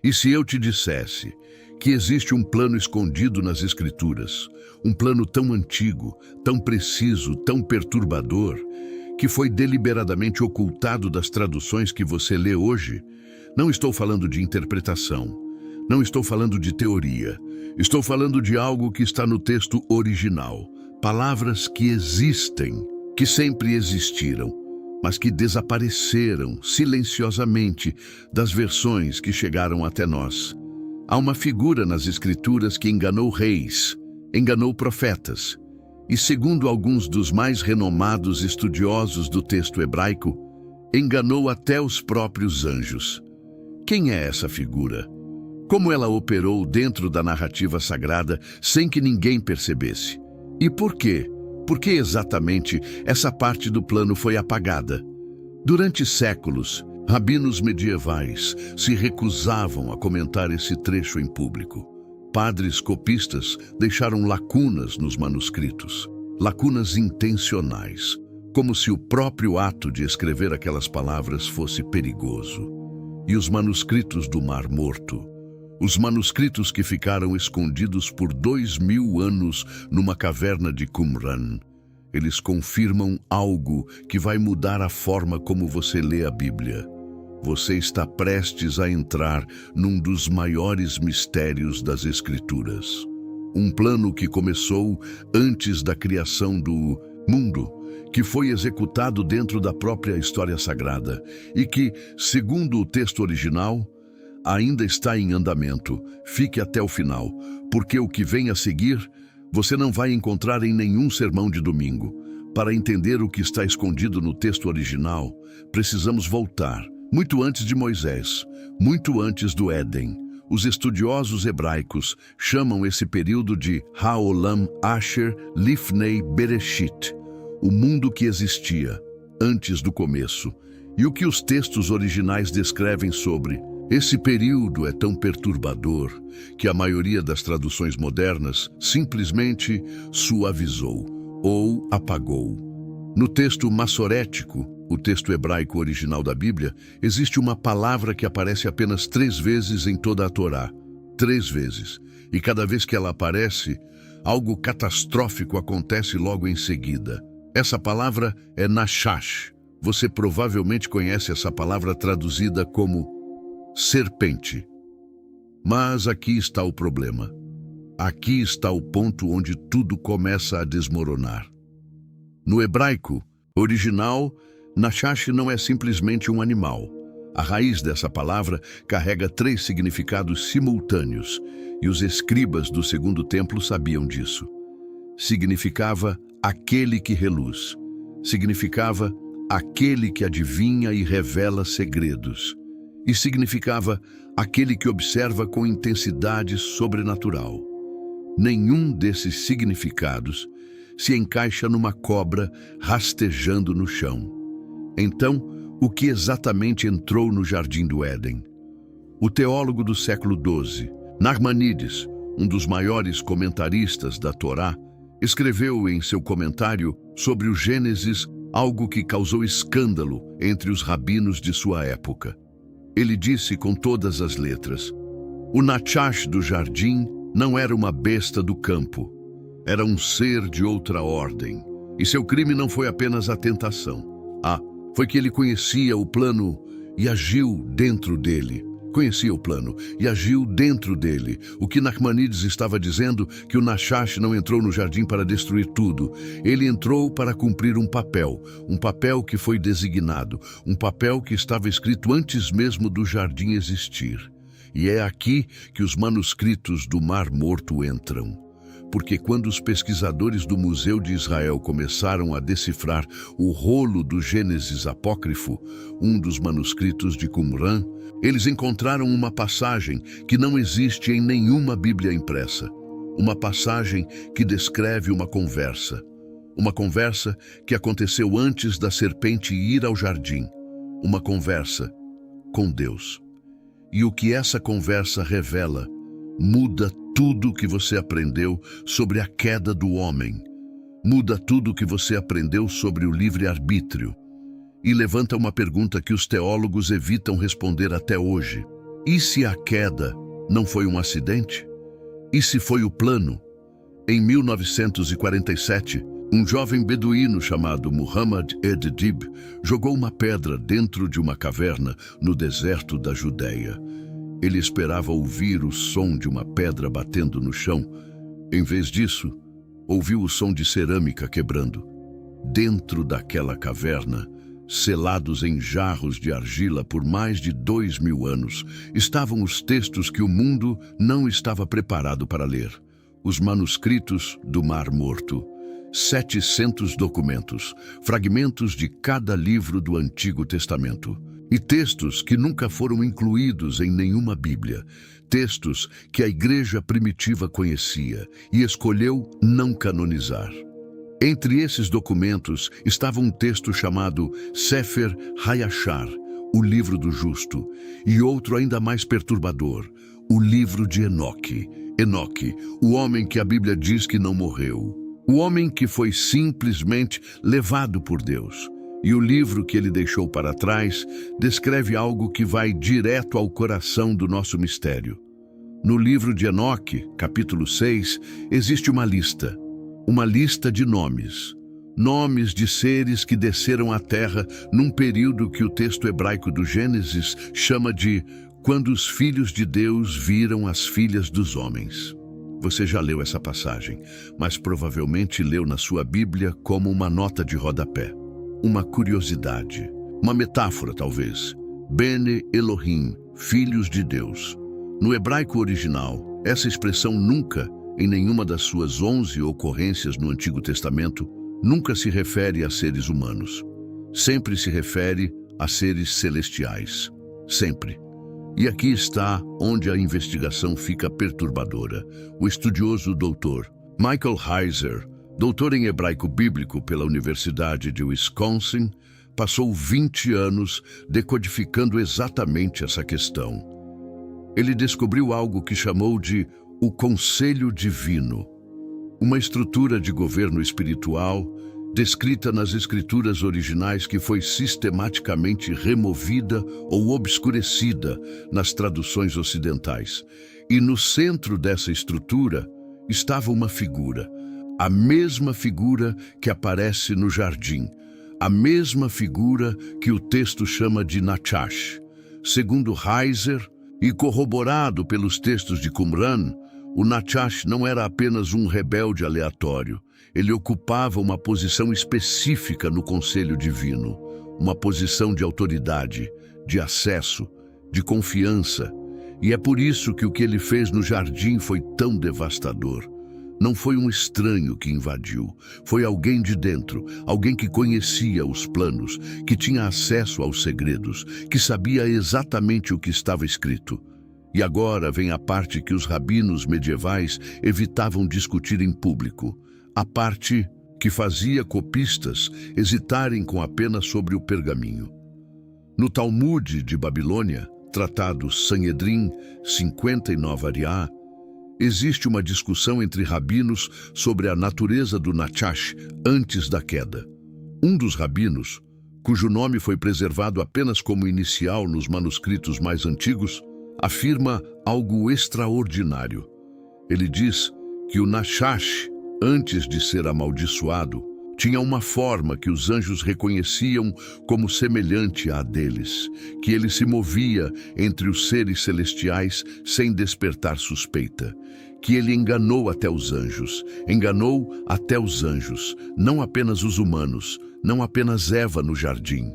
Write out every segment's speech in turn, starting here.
E se eu te dissesse que existe um plano escondido nas Escrituras, um plano tão antigo, tão preciso, tão perturbador, que foi deliberadamente ocultado das traduções que você lê hoje? Não estou falando de interpretação, não estou falando de teoria, estou falando de algo que está no texto original, palavras que existem, que sempre existiram, mas que desapareceram silenciosamente das versões que chegaram até nós. Há uma figura nas Escrituras que enganou reis, enganou profetas, e segundo alguns dos mais renomados estudiosos do texto hebraico, enganou até os próprios anjos. Quem é essa figura? Como ela operou dentro da narrativa sagrada sem que ninguém percebesse? E por quê? Por que exatamente essa parte do plano foi apagada? Durante séculos, rabinos medievais se recusavam a comentar esse trecho em público. Padres copistas deixaram lacunas nos manuscritos, lacunas intencionais, como se o próprio ato de escrever aquelas palavras fosse perigoso. E os manuscritos do Mar Morto, os manuscritos que ficaram escondidos por 2000 anos numa caverna de Qumran, eles confirmam algo que vai mudar a forma como você lê a Bíblia. Você está prestes a entrar num dos maiores mistérios das Escrituras. Um plano que começou antes da criação do mundo, que foi executado dentro da própria história sagrada e que, segundo o texto original, ainda está em andamento. Fique até o final, porque o que vem a seguir você não vai encontrar em nenhum sermão de domingo. Para entender o que está escondido no texto original, precisamos voltar muito antes de Moisés, muito antes do Éden. Os estudiosos hebraicos chamam esse período de Haolam Asher Lifnei Bereshit, o mundo que existia antes do começo. E o que os textos originais descrevem sobre esse período é tão perturbador que a maioria das traduções modernas simplesmente suavizou ou apagou. No texto massorético, o texto hebraico original da Bíblia, existe uma palavra que aparece apenas 3 vezes em toda a Torá. 3 vezes. E cada vez que ela aparece, algo catastrófico acontece logo em seguida. Essa palavra é Nachash. Você provavelmente conhece essa palavra traduzida como serpente. Mas aqui está o problema. Aqui está o ponto onde tudo começa a desmoronar. No hebraico original, Nachash não é simplesmente um animal. A raiz dessa palavra carrega 3 significados simultâneos, e os escribas do Segundo Templo sabiam disso. Significava aquele que reluz. Significava aquele que adivinha e revela segredos. E significava aquele que observa com intensidade sobrenatural. Nenhum desses significados se encaixa numa cobra rastejando no chão. Então, o que exatamente entrou no Jardim do Éden? O teólogo do século XII, Nachmanides, um dos maiores comentaristas da Torá, escreveu em seu comentário sobre o Gênesis algo que causou escândalo entre os rabinos de sua época. Ele disse com todas as letras: o Nachash do jardim não era uma besta do campo, era um ser de outra ordem. E seu crime não foi apenas a tentação. Foi que ele conhecia o plano e agiu dentro dele. Conhecia o plano e agiu dentro dele. O que Nachmanides estava dizendo, que o Nachash não entrou no jardim para destruir tudo. Ele entrou para cumprir um papel que foi designado, um papel que estava escrito antes mesmo do jardim existir. E é aqui que os manuscritos do Mar Morto entram. Porque quando os pesquisadores do Museu de Israel começaram a decifrar o rolo do Gênesis apócrifo, um dos manuscritos de Qumran, eles encontraram uma passagem que não existe em nenhuma Bíblia impressa. Uma passagem que descreve uma conversa que aconteceu antes da serpente ir ao jardim. Uma conversa com Deus. E o que essa conversa revela muda tudo o que você aprendeu sobre a queda do homem. Muda tudo o que você aprendeu sobre o livre-arbítrio. E levanta uma pergunta que os teólogos evitam responder até hoje. E se a queda não foi um acidente? E se foi o plano? Em 1947, um jovem beduíno chamado Muhammad ed-Dib jogou uma pedra dentro de uma caverna no deserto da Judéia. Ele esperava ouvir o som de uma pedra batendo no chão. Em vez disso, ouviu o som de cerâmica quebrando. Dentro daquela caverna, selados em jarros de argila por mais de 2000 anos, estavam os textos que o mundo não estava preparado para ler. Os manuscritos do Mar Morto. 700 documentos, fragmentos de cada livro do Antigo Testamento. E textos que nunca foram incluídos em nenhuma Bíblia. Textos que a igreja primitiva conhecia e escolheu não canonizar. Entre esses documentos estava um texto chamado Sefer HaYashar, o livro do justo, e outro ainda mais perturbador, o livro de Enoque. Enoque, o homem que a Bíblia diz que não morreu. O homem que foi simplesmente levado por Deus. E o livro que ele deixou para trás descreve algo que vai direto ao coração do nosso mistério. No livro de Enoque, capítulo 6, existe uma lista de nomes. Nomes de seres que desceram à terra num período que o texto hebraico do Gênesis chama de quando os filhos de Deus viram as filhas dos homens. Você já leu essa passagem, mas provavelmente leu na sua Bíblia como uma nota de rodapé. Uma curiosidade, uma metáfora talvez. Bene Elohim, filhos de Deus. No hebraico original, essa expressão nunca, em nenhuma das suas 11 ocorrências no Antigo Testamento, nunca se refere a seres humanos. Sempre se refere a seres celestiais. Sempre. E aqui está onde a investigação fica perturbadora. O estudioso doutor Michael Heiser, doutor em hebraico bíblico pela Universidade de Wisconsin, passou 20 anos decodificando exatamente essa questão. Ele descobriu algo que chamou de o Conselho Divino, uma estrutura de governo espiritual descrita nas escrituras originais que foi sistematicamente removida ou obscurecida nas traduções ocidentais. E no centro dessa estrutura estava uma figura, a mesma figura que aparece no jardim, a mesma figura que o texto chama de Nachash. Segundo Heiser, e corroborado pelos textos de Qumran, o Nachash não era apenas um rebelde aleatório. Ele ocupava uma posição específica no Conselho Divino, uma posição de autoridade, de acesso, de confiança. E é por isso que o que ele fez no jardim foi tão devastador. Não foi um estranho que invadiu, foi alguém de dentro, alguém que conhecia os planos, que tinha acesso aos segredos, que sabia exatamente o que estava escrito. E agora vem a parte que os rabinos medievais evitavam discutir em público, a parte que fazia copistas hesitarem com a pena sobre o pergaminho. No Talmud de Babilônia, tratado Sanhedrin 59 Ariá, existe uma discussão entre rabinos sobre a natureza do Nachash antes da queda. Um dos rabinos, cujo nome foi preservado apenas como inicial nos manuscritos mais antigos, afirma algo extraordinário. Ele diz que o Nachash, antes de ser amaldiçoado, tinha uma forma que os anjos reconheciam como semelhante à deles, que ele se movia entre os seres celestiais sem despertar suspeita, que ele enganou até os anjos, não apenas os humanos, não apenas Eva no jardim.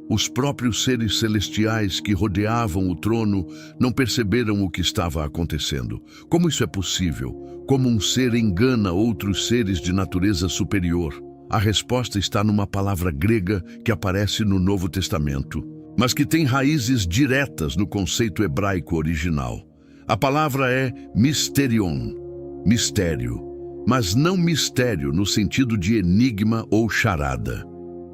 Os próprios seres celestiais que rodeavam o trono não perceberam o que estava acontecendo. Como isso é possível? Como um ser engana outros seres de natureza superior? A resposta está numa palavra grega que aparece no Novo Testamento, mas que tem raízes diretas no conceito hebraico original. A palavra é mysterion, mistério, mas não mistério no sentido de enigma ou charada.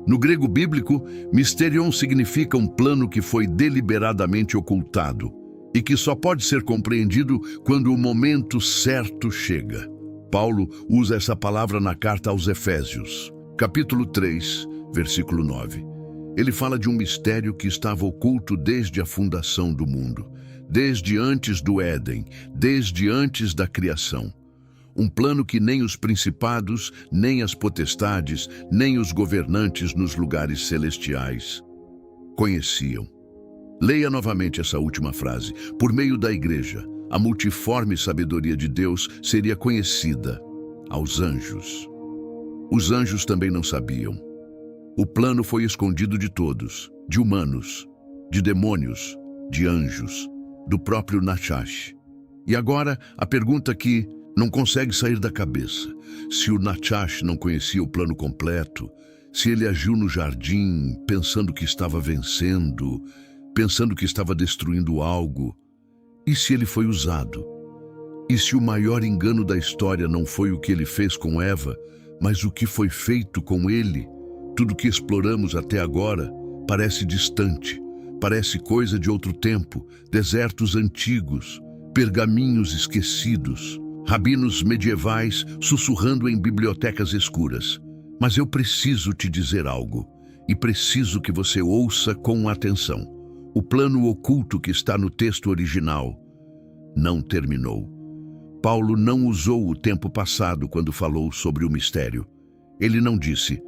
No grego bíblico, mysterion significa um plano que foi deliberadamente ocultado e que só pode ser compreendido quando o momento certo chega. Paulo usa essa palavra na carta aos Efésios, capítulo 3, versículo 9. Ele fala de um mistério que estava oculto desde a fundação do mundo, desde antes do Éden, desde antes da criação. Um plano que nem os principados, nem as potestades, nem os governantes nos lugares celestiais conheciam. Leia novamente essa última frase. Por meio da igreja, a multiforme sabedoria de Deus seria conhecida aos anjos. Os anjos também não sabiam. O plano foi escondido de todos, de humanos, de demônios, de anjos, do próprio Nachash. E agora, a pergunta que não consegue sair da cabeça: se o Nachash não conhecia o plano completo, se ele agiu no jardim pensando que estava vencendo, pensando que estava destruindo algo, e se ele foi usado? E se o maior engano da história não foi o que ele fez com Eva, mas o que foi feito com ele? Tudo que exploramos até agora parece distante, parece coisa de outro tempo, desertos antigos, pergaminhos esquecidos, rabinos medievais sussurrando em bibliotecas escuras. Mas eu preciso te dizer algo, e preciso que você ouça com atenção. O plano oculto que está no texto original não terminou. Paulo não usou o tempo passado quando falou sobre o mistério. Ele não disse: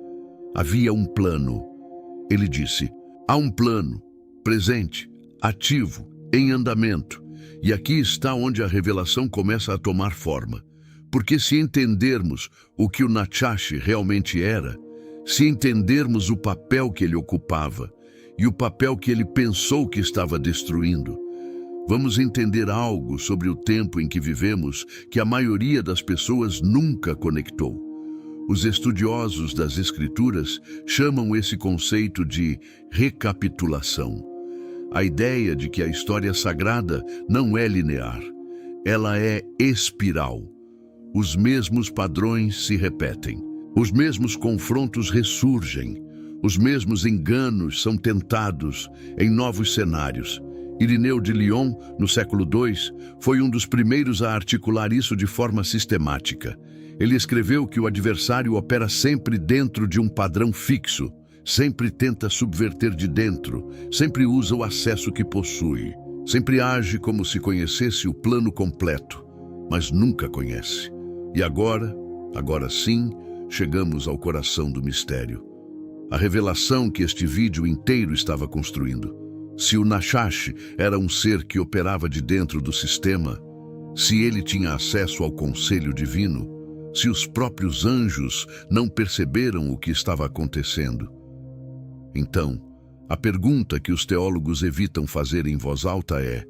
havia um plano. Ele disse: há um plano, presente, ativo, em andamento. E aqui está onde a revelação começa a tomar forma. Porque se entendermos o que o Nachash realmente era, se entendermos o papel que ele ocupava e o papel que ele pensou que estava destruindo, vamos entender algo sobre o tempo em que vivemos que a maioria das pessoas nunca conectou. Os estudiosos das Escrituras chamam esse conceito de recapitulação. A ideia de que a história sagrada não é linear, ela é espiral. Os mesmos padrões se repetem, os mesmos confrontos ressurgem, os mesmos enganos são tentados em novos cenários. Irineu de Lyon, no século II, foi um dos primeiros a articular isso de forma sistemática. Ele escreveu que o adversário opera sempre dentro de um padrão fixo, sempre tenta subverter de dentro, sempre usa o acesso que possui, sempre age como se conhecesse o plano completo, mas nunca conhece. E agora sim, chegamos ao coração do mistério. A revelação que este vídeo inteiro estava construindo. Se o Nachash era um ser que operava de dentro do sistema, se ele tinha acesso ao conselho divino, se os próprios anjos não perceberam o que estava acontecendo. Então, a pergunta que os teólogos evitam fazer em voz alta é: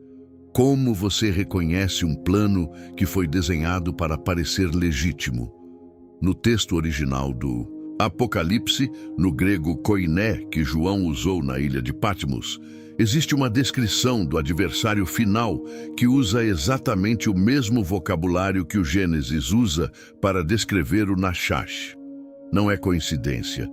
como você reconhece um plano que foi desenhado para parecer legítimo? No texto original do Apocalipse, no grego koiné, que João usou na ilha de Patmos, existe uma descrição do adversário final que usa exatamente o mesmo vocabulário que o Gênesis usa para descrever o Nachash. Não é coincidência.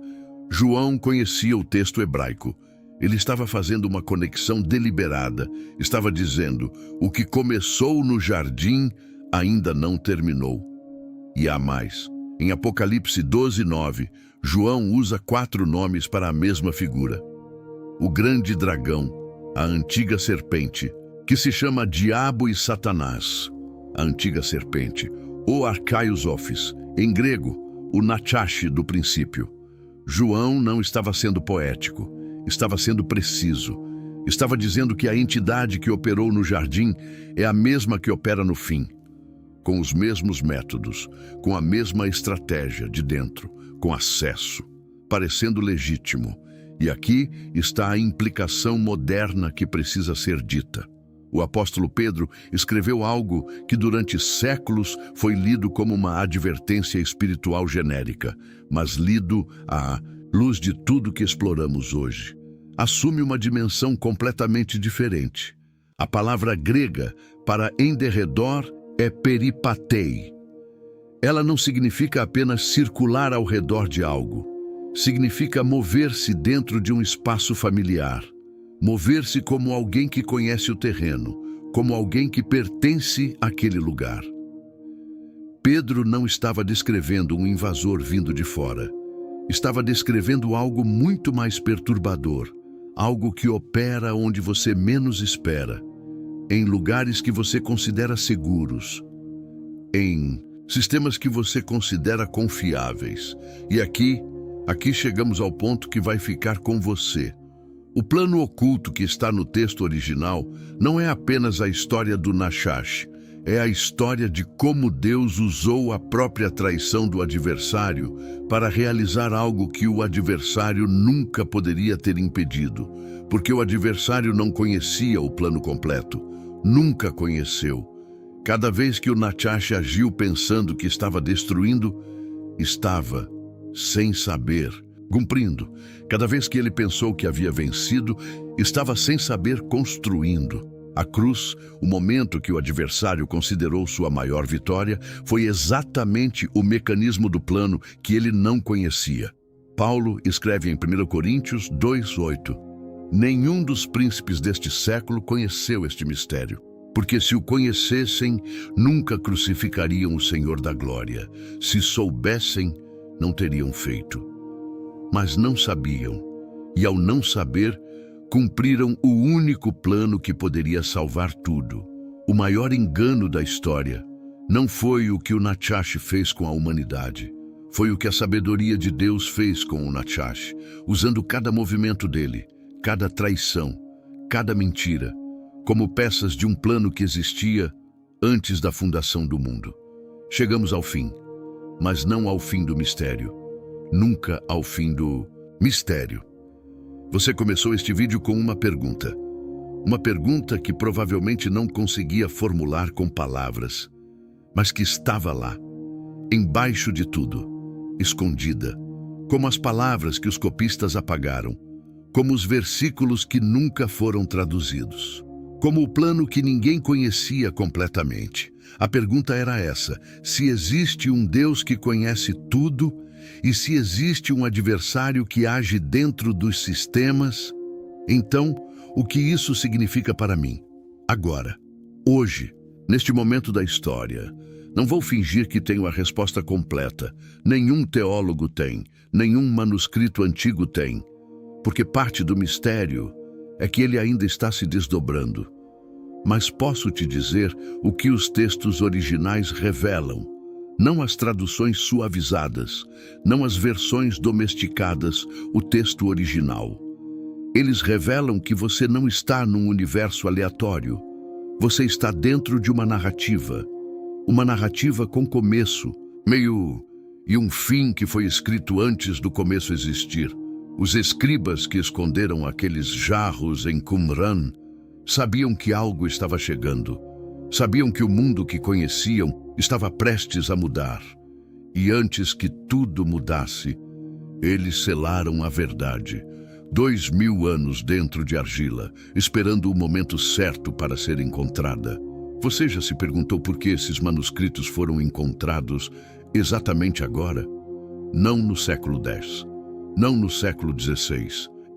João conhecia o texto hebraico. Ele estava fazendo uma conexão deliberada. Estava dizendo: o que começou no jardim ainda não terminou. E há mais. Em Apocalipse 12:9, João usa 4 nomes para a mesma figura. O grande dragão, a antiga serpente, que se chama Diabo e Satanás, a antiga serpente, ou Archaios Ophis, em grego, o Nachash do princípio. João não estava sendo poético. Estava sendo preciso. Estava dizendo que a entidade que operou no jardim é a mesma que opera no fim, com os mesmos métodos, com a mesma estratégia de dentro, com acesso, parecendo legítimo. E aqui está a implicação moderna que precisa ser dita. O apóstolo Pedro escreveu algo que durante séculos foi lido como uma advertência espiritual genérica, mas lido à luz de tudo que exploramos hoje, assume uma dimensão completamente diferente. A palavra grega para em derredor é peripatei. Ela não significa apenas circular ao redor de algo. Significa mover-se dentro de um espaço familiar. Mover-se como alguém que conhece o terreno, como alguém que pertence àquele lugar. Pedro não estava descrevendo um invasor vindo de fora. Estava descrevendo algo muito mais perturbador, algo que opera onde você menos espera. em lugares que você considera seguros, em sistemas que você considera confiáveis. E aqui chegamos ao ponto que vai ficar com você. O plano oculto que está no texto original não é apenas a história do Nachash, é a história de como Deus usou a própria traição do adversário para realizar algo que o adversário nunca poderia ter impedido, porque o adversário não conhecia o plano completo, nunca conheceu. Cada vez que o Nachash agiu pensando que estava destruindo, estava, sem saber, cumprindo. Cada vez que ele pensou que havia vencido, estava sem saber construindo. A cruz, o momento que o adversário considerou sua maior vitória, foi exatamente o mecanismo do plano que ele não conhecia. Paulo escreve em 1 Coríntios 2:8: nenhum dos príncipes deste século conheceu este mistério, porque se o conhecessem, nunca crucificariam o Senhor da glória. Se soubessem, não teriam feito. Mas não sabiam, e ao não saber, cumpriram o único plano que poderia salvar tudo. O maior engano da história não foi o que o Nachash fez com a humanidade. Foi o que a sabedoria de Deus fez com o Nachash, usando cada movimento dele, cada traição, cada mentira, como peças de um plano que existia antes da fundação do mundo. Chegamos ao fim, mas não ao fim do mistério. Nunca ao fim do mistério. Você começou este vídeo com uma pergunta. Uma pergunta que provavelmente não conseguia formular com palavras, mas que estava lá, embaixo de tudo, escondida, como as palavras que os copistas apagaram, como os versículos que nunca foram traduzidos, como o plano que ninguém conhecia completamente. A pergunta era essa: se existe um Deus que conhece tudo, e se existe um adversário que age dentro dos sistemas, então, o que isso significa para mim? Agora, hoje, neste momento da história, não vou fingir que tenho a resposta completa. Nenhum teólogo tem, nenhum manuscrito antigo tem, porque parte do mistério é que ele ainda está se desdobrando. Mas posso te dizer o que os textos originais revelam. Não as traduções suavizadas, não as versões domesticadas, o texto original. Eles revelam que você não está num universo aleatório. Você está dentro de uma narrativa com começo, meio e um fim que foi escrito antes do começo existir. Os escribas que esconderam aqueles jarros em Qumran sabiam que algo estava chegando. Sabiam que o mundo que conheciam estava prestes a mudar. E antes que tudo mudasse, eles selaram a verdade. 2000 anos dentro de argila, esperando o momento certo para ser encontrada. Você já se perguntou por que esses manuscritos foram encontrados exatamente agora? Não no século X, não no século XVI,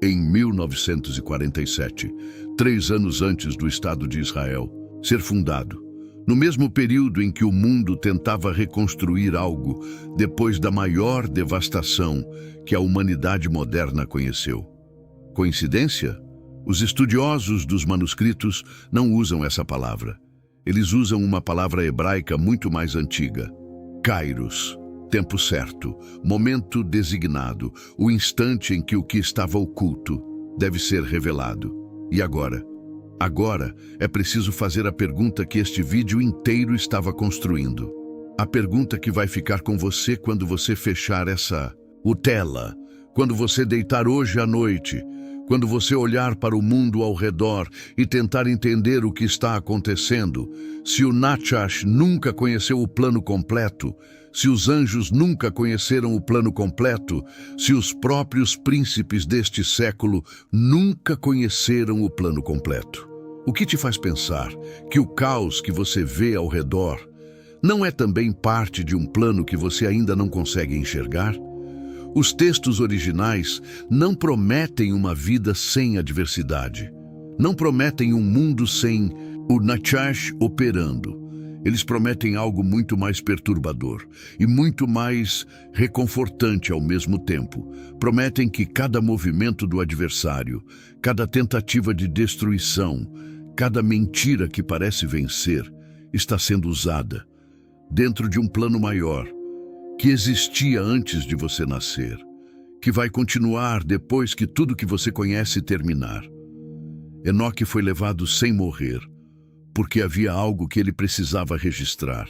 em 1947, 3 anos antes do Estado de Israel ser fundado, no mesmo período em que o mundo tentava reconstruir algo depois da maior devastação que a humanidade moderna conheceu. Coincidência? Os estudiosos dos manuscritos não usam essa palavra. Eles usam uma palavra hebraica muito mais antiga. Kairos, tempo certo, momento designado, o instante em que o que estava oculto deve ser revelado. E agora? Agora é preciso fazer a pergunta que este vídeo inteiro estava construindo. A pergunta que vai ficar com você quando você fechar essa tela, quando você deitar hoje à noite, quando você olhar para o mundo ao redor e tentar entender o que está acontecendo. Se o Nachash nunca conheceu o plano completo, se os anjos nunca conheceram o plano completo, se os próprios príncipes deste século nunca conheceram o plano completo. O que te faz pensar que o caos que você vê ao redor não é também parte de um plano que você ainda não consegue enxergar? Os textos originais não prometem uma vida sem adversidade. Não prometem um mundo sem o Nachash operando. Eles prometem algo muito mais perturbador e muito mais reconfortante ao mesmo tempo. Prometem que cada movimento do adversário, cada tentativa de destruição, Cada mentira que parece vencer está sendo usada dentro de um plano maior que existia antes de você nascer, que vai continuar depois que tudo que você conhece terminar. Enoque foi levado sem morrer, porque havia algo que ele precisava registrar,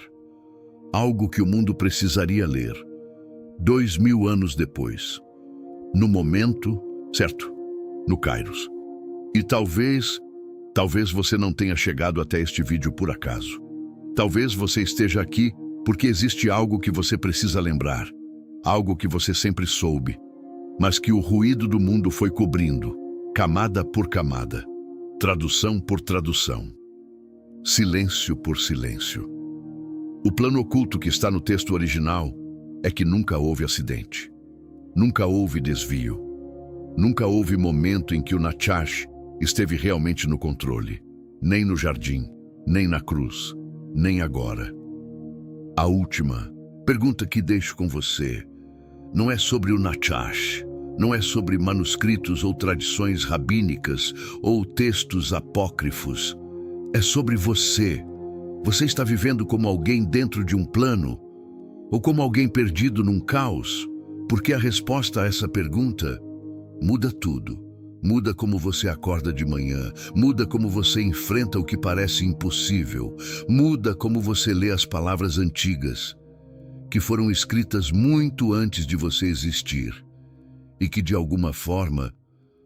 algo que o mundo precisaria ler. 2000 anos depois, no momento certo, no Kairos. E talvez você não tenha chegado até este vídeo por acaso. Talvez você esteja aqui porque existe algo que você precisa lembrar, algo que você sempre soube, mas que o ruído do mundo foi cobrindo, camada por camada, tradução por tradução, silêncio por silêncio. O plano oculto que está no texto original é que nunca houve acidente, nunca houve desvio, nunca houve momento em que o Nachash esteve realmente no controle, nem no jardim, nem na cruz, nem agora. A última pergunta que deixo com você não é sobre o Nachash, não é sobre manuscritos ou tradições rabínicas ou textos apócrifos. É sobre você. Você está vivendo como alguém dentro de um plano ou como alguém perdido num caos? Porque a resposta a essa pergunta muda tudo. Muda como você acorda de manhã, muda como você enfrenta o que parece impossível, muda como você lê as palavras antigas, que foram escritas muito antes de você existir, e que de alguma forma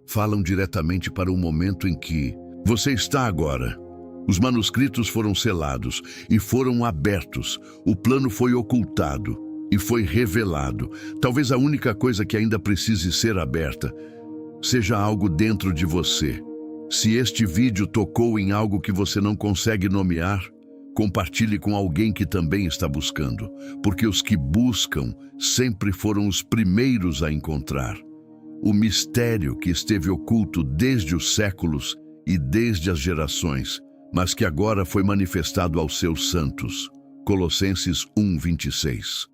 falam diretamente para o momento em que você está agora. Os manuscritos foram selados e foram abertos, o plano foi ocultado e foi revelado. Talvez a única coisa que ainda precise ser aberta seja algo dentro de você. Se este vídeo tocou em algo que você não consegue nomear, compartilhe com alguém que também está buscando, porque os que buscam sempre foram os primeiros a encontrar. O mistério que esteve oculto desde os séculos e desde as gerações, mas que agora foi manifestado aos seus santos. Colossenses 1:26.